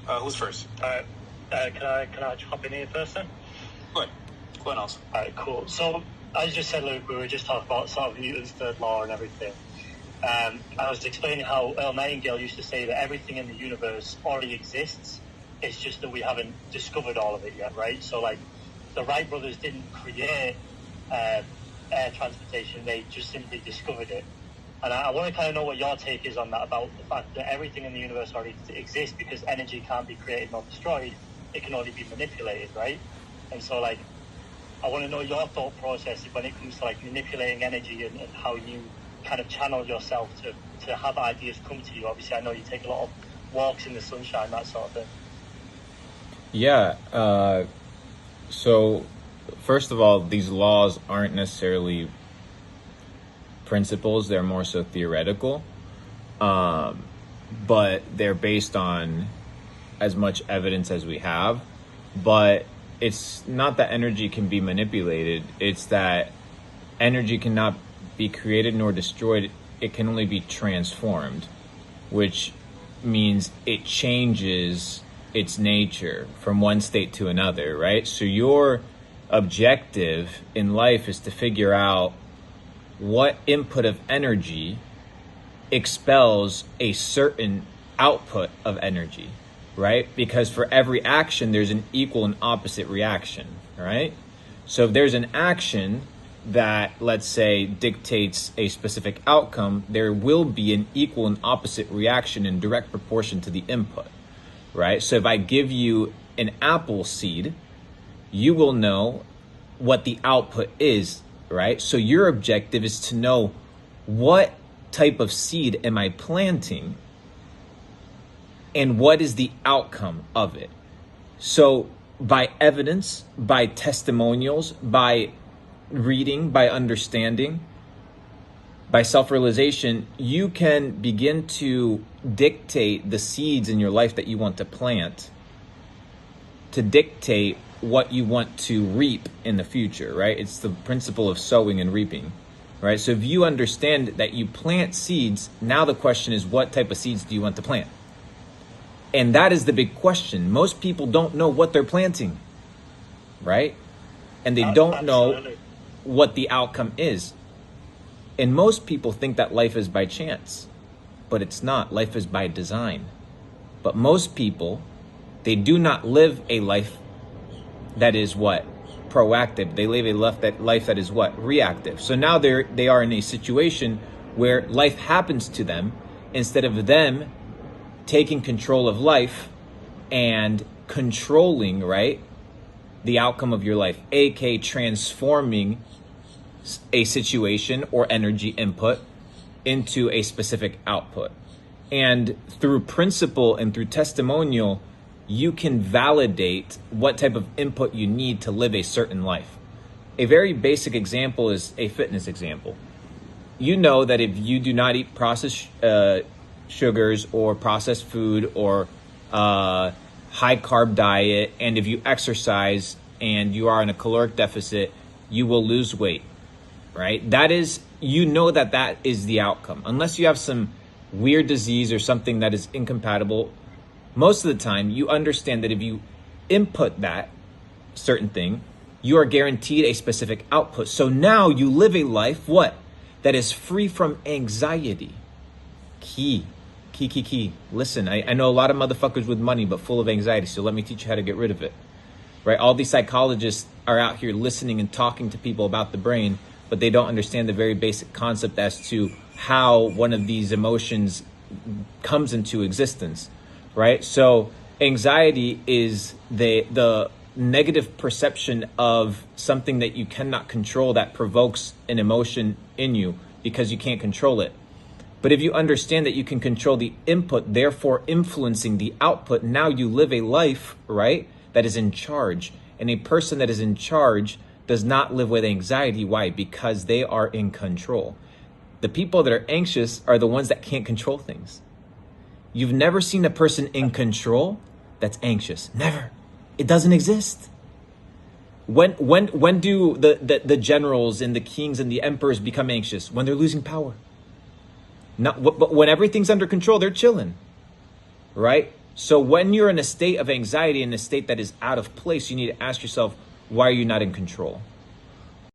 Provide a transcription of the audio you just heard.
Who's first? Can I hop in here first then? Go ahead. Go ahead, else. All right, cool. So, as you just said, Luke, we were just talking about sort of Newton's third law and everything. I was explaining how Earl Nightingale used to say that everything in the universe already exists. It's just that we haven't discovered all of it yet, right? So, like, the Wright brothers didn't create air transportation; they just simply discovered it. And I want to kind of know what your take is on that, about the fact that everything in the universe already exists because energy can't be created nor destroyed; it can only be manipulated, right? And so, like, I want to know your thought process when it comes to like manipulating energy and how you kind of channel yourself to have ideas come to you. Obviously, I know you take a lot of walks in the sunshine, that sort of thing. Yeah. So, first of all, these laws aren't necessarily principles; they're more so theoretical. But they're based on as much evidence as we have. But it's not that energy can be manipulated. It's that energy cannot be created nor destroyed. It can only be transformed, which means it changes its nature from one state to another, right? So your objective in life is to figure out what input of energy expels a certain output of energy, right? Because for every action, there's an equal and opposite reaction, right? So if there's an action that, let's say, dictates a specific outcome, there will be an equal and opposite reaction in direct proportion to the input, right? So if I give you an apple seed, you will know what the output is, right? So your objective is to know what type of seed am I planting and what is the outcome of it. So by evidence, by testimonials, by reading, by understanding, by self-realization, you can begin to dictate the seeds in your life that you want to plant, to dictate what you want to reap in the future, right? It's the principle of sowing and reaping, right? So if you understand that you plant seeds, now the question is, what type of seeds do you want to plant? And that is the big question. Most people don't know what they're planting, right? And they don't know what the outcome is. And most people think that life is by chance, but it's not. Life is by design. But most people, they do not live a life that is what? Proactive. They live a life that is what? Reactive. So now they are in a situation where life happens to them instead of them taking control of life and controlling, right, the outcome of your life, aka transforming a situation or energy input into a specific output. And through principle and through testimonial, you can validate what type of input you need to live a certain life. A very basic example is a fitness example. You know that if you do not eat processed sugars or processed food or high carb diet, and if you exercise and you are in a caloric deficit, you will lose weight, right? That is, you know that is the outcome. Unless you have some weird disease or something that is incompatible, most of the time you understand that if you input that certain thing, you are guaranteed a specific output. So now you live a life, what? That is free from anxiety. Key. Listen, I know a lot of motherfuckers with money, but full of anxiety. So let me teach you how to get rid of it, right? All these psychologists are out here listening and talking to people about the brain, but they don't understand the very basic concept as to how one of these emotions comes into existence, right? So anxiety is the negative perception of something that you cannot control that provokes an emotion in you because you can't control it. But if you understand that you can control the input, therefore influencing the output, now you live a life, right, that is in charge. And a person that is in charge does not live with anxiety. Why? Because they are in control. The people that are anxious are the ones that can't control things. You've never seen a person in control that's anxious. Never. It doesn't exist. When do the generals and the kings and the emperors become anxious? When they're losing power. But when everything's under control, they're chilling, right? So when you're in a state of anxiety, in a state that is out of place, you need to ask yourself, why are you not in control?